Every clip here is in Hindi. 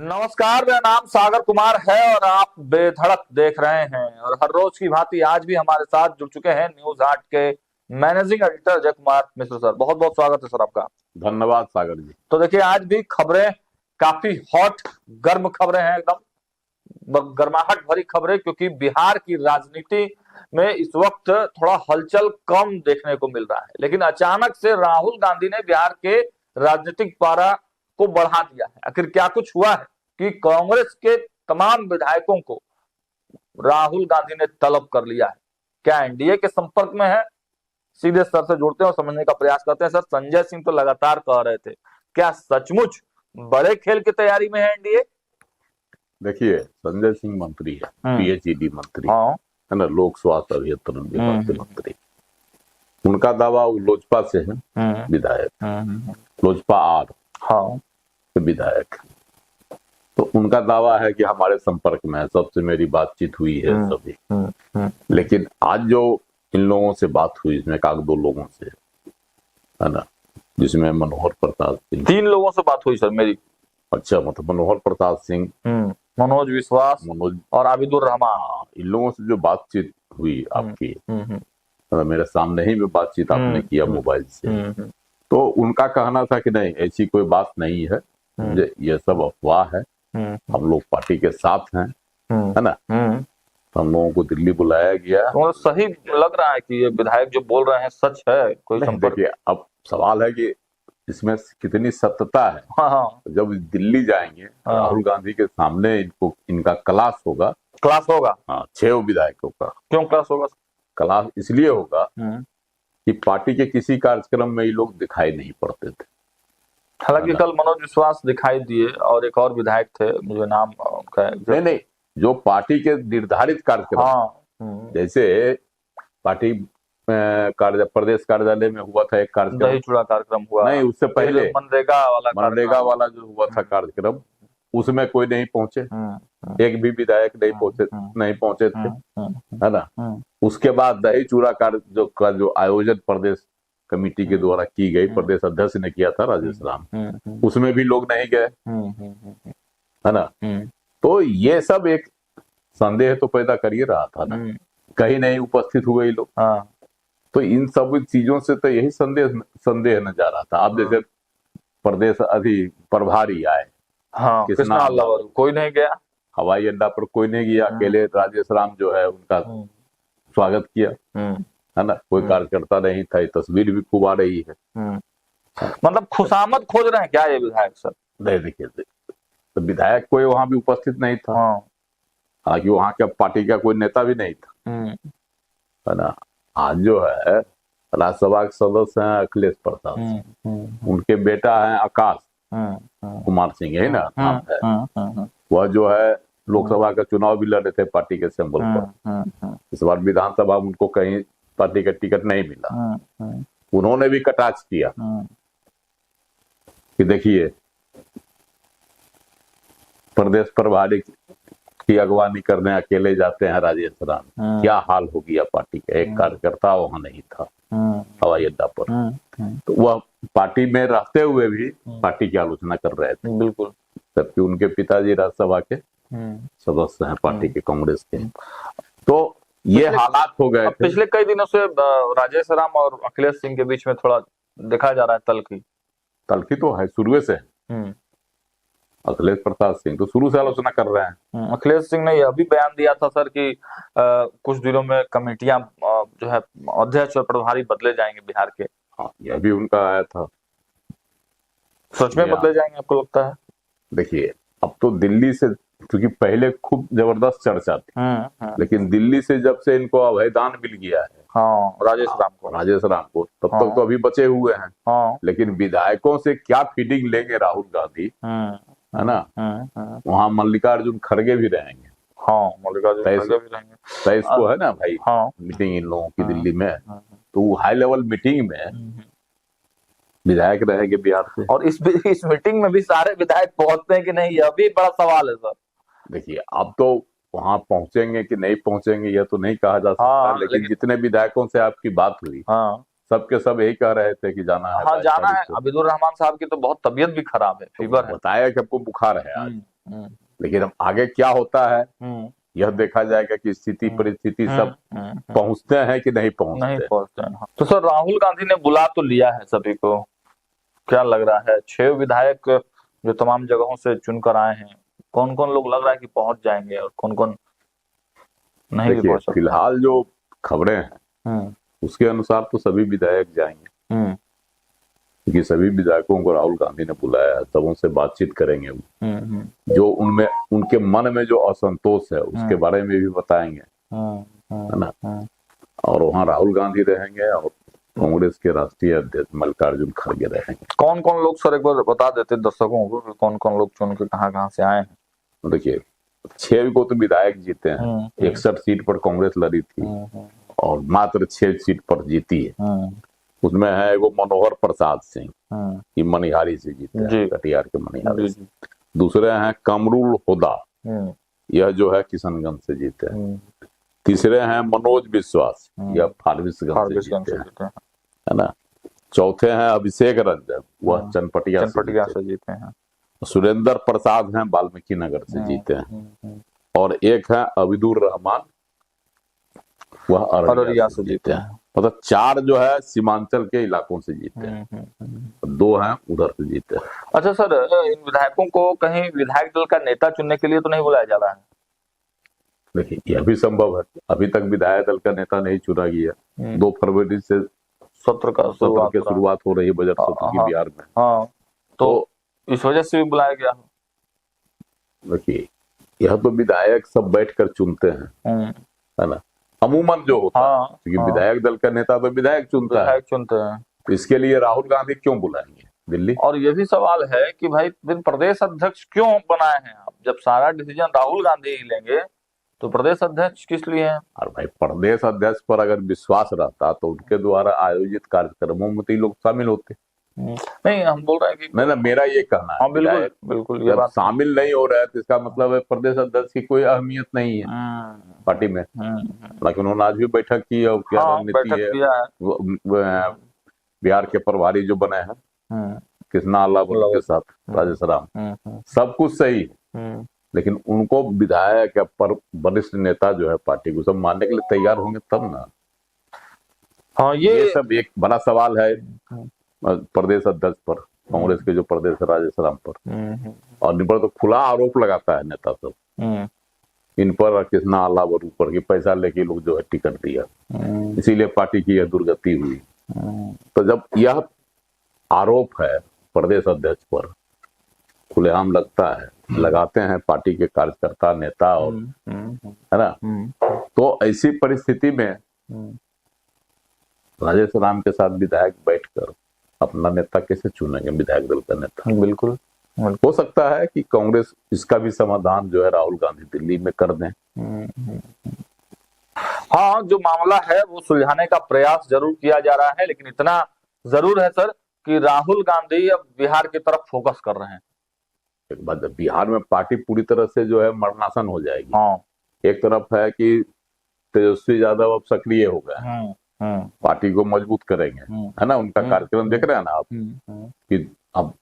नमस्कार, मेरा नाम सागर कुमार है और आप बेधड़क देख रहे हैं। और हर रोज की भांति आज भी हमारे साथ जुड़ चुके हैं न्यूज आर्ट के managing editor Ajay Kumar Mishra sir. बहुत बहुत स्वागत है सर आपका। धन्यवाद सागर जी। तो देखिए, आज भी खबरें काफी हॉट, गर्म खबरें हैं, एकदम गर्माहट भरी खबरें, क्योंकि बिहार की राजनीति में इस वक्त थोड़ा हलचल कम देखने को मिल रहा है। लेकिन अचानक से राहुल गांधी ने बिहार के राजनीतिक पारा को बढ़ा दिया है। आखिर क्या कुछ हुआ है कि कांग्रेस के तमाम विधायकों को राहुल गांधी ने तलब कर लिया है? क्या एनडीए के संपर्क में है? सीधे सर से जुड़ते हैं और समझने का प्रयास करते हैं। सर, संजय सिंह तो लगातार कह रहे थे, क्या सचमुच बड़े खेल की तैयारी में है एनडीए? देखिए, संजय सिंह मंत्री है, पीएचईडी मंत्री है ना, लोक स्वास्थ्य अभियंत्रण विभाग के मंत्री। उनका दावा लोजपा से है, विधायक लोजपा आर के विधायक। तो उनका दावा है कि हमारे संपर्क में है, सबसे मेरी बातचीत हुई है सभी। लेकिन आज जो इन लोगों से बात हुई, इसमें एक दो लोगों से है ना, जिसमें मनोहर प्रताप सिंह, 3 लोगों से बात हुई सर मेरी। अच्छा, मतलब मनोहर प्रताप सिंह, मनोज विश्वास और आबिदुर रहमान, इन लोगों से जो बातचीत हुई आपकी, मेरे सामने ही में बातचीत आपने किया मोबाइल से, तो उनका कहना था कि नहीं, ऐसी कोई बात नहीं है, ये सब अफवाह है, हम लोग पार्टी के साथ हैं, है ना। तो हम लोगों को दिल्ली बुलाया गया। तो सही लग रहा है कि ये विधायक जो बोल रहे हैं सच है? कोई संपर्क? देखिए, अब सवाल है कि इसमें कितनी सत्यता है। जब दिल्ली जाएंगे राहुल गांधी के सामने इनका क्लास होगा। क्लास होगा? हाँ, 6 विधायकों का। क्यों क्लास होगा? क्लास इसलिए होगा कि पार्टी के किसी कार्यक्रम में ये लोग दिखाई नहीं पड़ते थे। हालांकि कल मनोज विश्वास दिखाई दिए और एक और विधायक थे, मुझे नाम उनका नहीं, जो पार्टी के निर्धारित कार्यक्रम, जैसे पार्टी प्रदेश कार्यालय में हुआ था एक कार्यक्रम, दही चूड़ा कार्यक्रम हुआ। नहीं, उससे पहले मनरेगा वाला जो हुआ था कार्यक्रम, उसमें कोई नहीं पहुंचे, एक भी विधायक नहीं पहुंचे थे, है ना। उसके बाद दही चूड़ा का जो आयोजन प्रदेश कमेटी के द्वारा की गई, प्रदेश अध्यक्ष ने किया था राजेश राम, उसमें भी लोग नहीं गए, है ना। तो ये सब एक संदेह तो पैदा कर ही रहा था ना, कहीं नहीं उपस्थित हुए ये लोग। तो इन सब चीजों से तो यही संदेह न जा रहा था। अब जैसे प्रदेश प्रभारी आए, कृष्णा अल्लावर, कोई नहीं गया, हवाई अड्डा पर कोई नहीं गया, अकेले राजेश राम जो है उनका स्वागत किया, है ना। कोई कार्यकर्ता नहीं था। ये तस्वीर भी खूब आ रही है। मतलब खुशामद खोज रहे हैं क्या ये विधायक सर? नहीं, देखिए, तो विधायक कोई वहां भी उपस्थित नहीं था, हालांकि वहां का पार्टी का कोई नेता भी नहीं था, है ना। आज जो है राज्यसभा के सदस्य हैं अखिलेश प्रसाद सिंह, उनके बेटा है आकाश कुमार सिंह, है ना नाम है। वह जो है लोकसभा का चुनाव भी लड़े थे पार्टी के सिंबल पर। इस बार विधानसभा में उनको कहीं पार्टी का टिकट नहीं मिला। उन्होंने भी कटाक्ष किया कि देखिए, प्रदेश प्रभारी की अगवानी करने अकेले जाते हैं राजेश राम, क्या हाल हो गया पार्टी का। एक कार्यकर्ता वहां नहीं था हवाई अड्डा पर, तो वह पार्टी में रहते हुए भी पार्टी की आलोचना कर रहे थे, बिल्कुल, जबकि उनके पिताजी राज्यसभा के सदस्य हैं पार्टी के, कांग्रेस के। तो ये हालात हो गए थे। पिछले कई दिनों से राजेश राम और अखिलेश सिंह के बीच में थोड़ा देखा जा रहा है तल्खी तो है, शुरू से है। अखिलेश प्रसाद सिंह तो शुरू से आलोचना कर रहे हैं। अखिलेश सिंह ने यह भी बयान दिया था सर कि कुछ दिनों में कमेटियां जो है अध्यक्ष और प्रभारी बदले जाएंगे बिहार के। हाँ, यह भी उनका आया था। सच में बदले जाएंगे आपको लगता है? देखिए, अब तो दिल्ली से, क्योंकि पहले खूब जबरदस्त चर्चा थी, लेकिन दिल्ली से जब से इनको अभयदान मिल गया है, राजेश राम को, तब तक तो अभी बचे हुए हैं। लेकिन विधायकों से क्या फीडिंग लेंगे राहुल गांधी, है ना। वहाँ मल्लिकार्जुन खड़गे भी रहेंगे। मल्लिकार्जुन खड़गे भी रहेंगे। 23 को है ना भाई मीटिंग इन लोगों की दिल्ली में। तो हाई लेवल मीटिंग में विधायक रहेंगे बिहार से। और इस मीटिंग में भी सारे विधायक पहुंचते हैं कि नहीं, यह भी बड़ा सवाल है सर। देखिए, अब तो वहां पहुंचेंगे कि नहीं पहुंचेंगे यह तो नहीं कहा जा सकता, लेकिन जितने विधायकों से आपकी बात हुई, सबके सब यही कह रहे थे कि जाना है। जाना है। आबिदुर रहमान साहब की तो बहुत तबीयत भी खराब है, फीवर है, बताया कि आपको बुखार है आज, लेकिन अब आगे क्या होता है यह देखा जाएगा कि स्थिति परिस्थिति सब पहुंचते हैं कि नहीं पहुंचते हैं। तो सर राहुल गांधी ने बुला तो लिया है सभी को, क्या लग रहा है 6 विधायक जो तमाम जगहों से चुनकर आए हैं, कौन कौन लोग लग रहा है कि पहुंच जाएंगे और कौन कौन नहीं भी पहुंच सकते? फिलहाल जो खबरें हैं उसके अनुसार तो सभी विधायक जाएंगे, क्योंकि सभी विधायकों को राहुल गांधी ने बुलाया है, सबों से बातचीत करेंगे, जो उनमें उनके मन में जो असंतोष है उसके बारे में भी बताएंगे, है ना। और वहाँ राहुल गांधी रहेंगे और कांग्रेस के राष्ट्रीय अध्यक्ष मल्लिकार्जुन खड़गे रहेंगे। कौन कौन लोग सर एक बार बता देते दर्शकों को कि कौन कौन लोग चुन के कहाँ से आए हैं? देखिए 6 को तो विधायक जीते हैं, 61 सीट पर कांग्रेस लड़ी थी और मात्र 6 सीट पर जीती है। उसमें है वो मनोहर प्रसाद सिंह, ये मनिहारी से जीते हैं, कटिहार के मनिहारी से। दूसरे हैं कमरुल हुदा, यह जो है किशनगंज से जीते हैं। तीसरे हैं मनोज विश्वास, यह फारबिसगंज से जीते हैं, है ना। चौथे हैं अभिषेक रंजन, वह चनपटिया से जीते हैं। सुरेंद्र प्रसाद हैं वाल्मीकि नगर से जीते हैं। और एक है अबिदुर रहमान, वह अररिया से जीते हैं। मतलब 4 जो है सीमांचल के इलाकों से जीते हैं, 2 हैं उधर से जीते हैं। अच्छा सर, इन विधायकों को कहीं विधायक दल का नेता चुनने के लिए तो नहीं बुलाया जा रहा है? देखिए यह भी संभव है, अभी तक विधायक दल का नेता नहीं चुना गया। 2 फरवरी से सत्र की शुरुआत हो रही है बजट सत्र की बिहार में। हाँ, तो इस वजह से भी बुलाया गया। देखिए यह तो विधायक सब बैठकर चुनते हैं, है ना, अमूमन जो होता है, क्योंकि विधायक दल का नेता तो विधायक चुनते हैं। तो इसके लिए राहुल गांधी क्यों बुलाएंगे दिल्ली? और ये भी सवाल है कि भाई फिर प्रदेश अध्यक्ष क्यों बनाए हैं आप? जब सारा डिसीजन राहुल गांधी ही लेंगे तो प्रदेश अध्यक्ष किस लिए हैं? और भाई प्रदेश अध्यक्ष पर अगर विश्वास रहता तो उनके द्वारा आयोजित कार्यक्रमों में तो लोग शामिल होते। नहीं, हम बोल रहे हैं कि नहीं, मेरा ये कहना है। बिल्कुल बिल्कुल, ये बात शामिल नहीं हो रहा है तो इसका मतलब है प्रदेश अध्यक्ष की कोई अहमियत नहीं है पार्टी में। लेकिन उन्होंने आज भी बैठक की और क्या रणनीति है। बिहार के प्रभारी जो बने हैं कृष्णा अल्लाह के साथ राजेश राम, सब कुछ सही है, लेकिन उनको विधायक पर वरिष्ठ नेता जो है पार्टी को सब मानने के लिए तैयार होंगे तब ना। हाँ, ये सब एक बड़ा सवाल है प्रदेश अध्यक्ष पर, कांग्रेस के जो प्रदेश राजेश राम पर। और इन पर तो खुला आरोप लगाता है नेता सब, इन पर कृष्णा अलावर ऊपर की पैसा लेके लोग जो है टिकट दिया, इसीलिए पार्टी की यह दुर्गति हुई। तो जब यह आरोप है प्रदेश अध्यक्ष पर खुलेआम लगता है, लगाते हैं पार्टी के कार्यकर्ता नेता और, है ना, तो ऐसी परिस्थिति में राजेश राम के साथ विधायक बैठकर अपना नेता कैसे चुनेंगे, विधायक दल का नेता? बिल्कुल हो सकता है कि कांग्रेस इसका भी समाधान जो है राहुल गांधी दिल्ली में कर दें। हाँ, जो मामला है वो सुलझाने का प्रयास जरूर किया जा रहा है, लेकिन इतना जरूर है सर कि राहुल गांधी अब बिहार की तरफ फोकस कर रहे हैं। एक बात, बिहार में पार्टी पूरी तरह से जो है मरणासन हो जाएगी। एक तरफ है कि तेजस्वी यादव अब सक्रिय हो गए, पार्टी को मजबूत करेंगे, है ना। उनका कार्यक्रम देख रहे हैं ना आप कि अब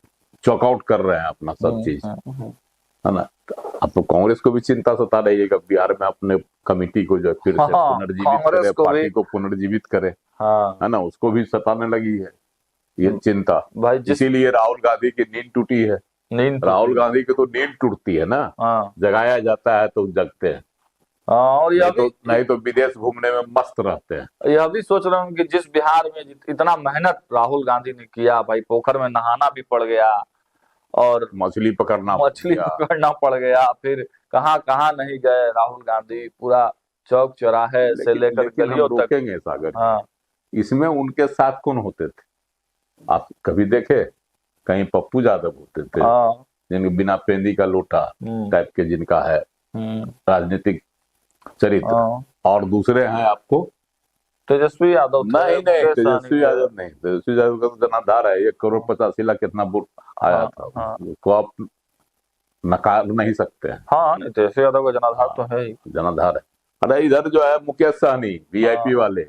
चॉकआउट कर रहे हैं अपना सब चीज, है ना। अब तो कांग्रेस को भी चिंता सता रही है कि बिहार में अपने कमिटी को जो फिर से पुनर्जीवित करे, पार्टी को पुनर्जीवित करे, है ना, उसको भी सताने लगी है ये चिंता। इसीलिए राहुल गांधी की नींद टूटी है। राहुल गांधी की तो नींद टूटती है ना, जगाया जाता है तो जगते हैं, और नहीं तो विदेश घूमने में मस्त रहते हैं। यह भी सोच रहा हूँ कि जिस बिहार में इतना मेहनत राहुल गांधी ने किया, भाई पोखर में नहाना भी पड़ गया और मछली पकड़ना पड़ गया, फिर कहाँ कहाँ नहीं गए राहुल गांधी, पूरा चौक चौराहे से लेकर गलियों तक। रोकेंगे सागर, इसमें उनके साथ कौन होते थे आप कभी देखे? कहीं पप्पू यादव होते थे, जिनके बिना पेंदी का लोटा टाइप के जिनका है राजनीतिक चरित्र, और दूसरे हैं आपको तेजस्वी यादव। नहीं, तेजस्वी यादव नहीं, तेजस्वी यादव का तो जनाधार है, 1,85,00,000 कितना वोट आया था, उसको आप नकार नहीं सकते हैं। हाँ, तेजस्वी यादव का जनाधार तो है ही, जनाधार है। अरे इधर जो है मुकेश सहनी वीआईपी वाले,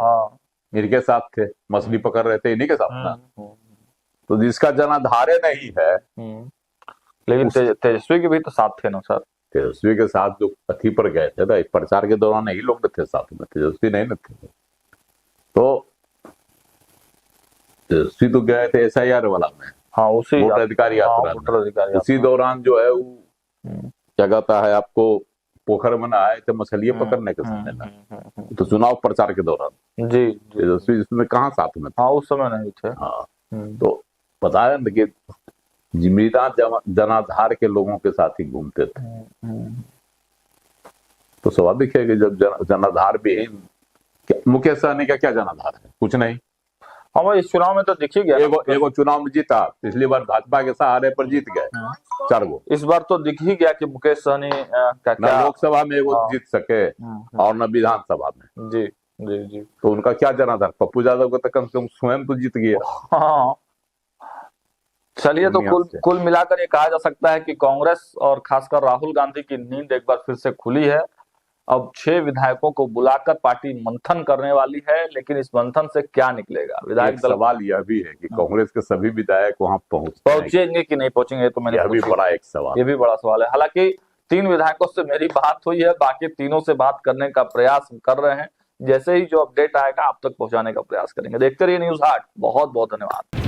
इनके साथ थे, मछली पकड़ रहे थे इन्हीं के साथ ना। तो जिसका जनाधारे नहीं है लेकिन तेजस्वी के भी तो साथ थे ना सर। तेजस्वी के साथ जो अथी पर गए थे ना, प्रचार के दौरान यही लोग थे साथ में, तेजस्वी नहीं न थे। तो तेजस्वी तो गए थे SIR वाला में, हाँ उसी वोटर अधिकार यात्रा, वोटर अधिकार उसी दौरान जो है वो क्या कहता है आपको, पोखर में आए थे मछलियां पकड़ने के समय में, तो चुनाव प्रचार के दौरान जी तेजस्वी इसमें कहाँ साथ में थे? हाँ उस समय नहीं थे। हाँ, तो पता है कि जिम्मेदार जनाधार के लोगों के साथ ही घूमते थे। तो स्वाभाविक है कि जब जनाधार विहीन, मुकेश सहनी का क्या जनाधार है? कुछ नहीं। हाँ इस चुनाव में तो दिख ही गया, एगो चुनाव में जीता, पिछली बार भाजपा के सहारे पर जीत गए 4 गो। इस बार तो दिख ही गया कि मुकेश सहनी का क्या, लोकसभा में एगो जीत सके और न विधानसभा में। जी जी जी। तो उनका क्या जनाधार? पप्पू यादव का तो कम से कम स्वयं तो जीत गया। हाँ चलिए, तो कुल मिलाकर ये कहा जा सकता है कि कांग्रेस और खासकर राहुल गांधी की नींद एक बार फिर से खुली है। अब 6 विधायकों को बुलाकर पार्टी मंथन करने वाली है, लेकिन इस मंथन से क्या निकलेगा? विधायक दल, सवाल यह भी है कि कांग्रेस के सभी विधायक वहां पहुंचेंगे कि नहीं पहुंचेंगे, तो मैंने भी बड़ा एक सवाल, ये भी बड़ा सवाल है। हालांकि 3 विधायकों से मेरी बात हुई है, बाकी तीनों से बात करने का प्रयास कर रहे हैं। जैसे ही जो अपडेट आएगा आप तक पहुंचाने का प्रयास करेंगे। देखते रहिए न्यूज़ 8। बहुत बहुत धन्यवाद।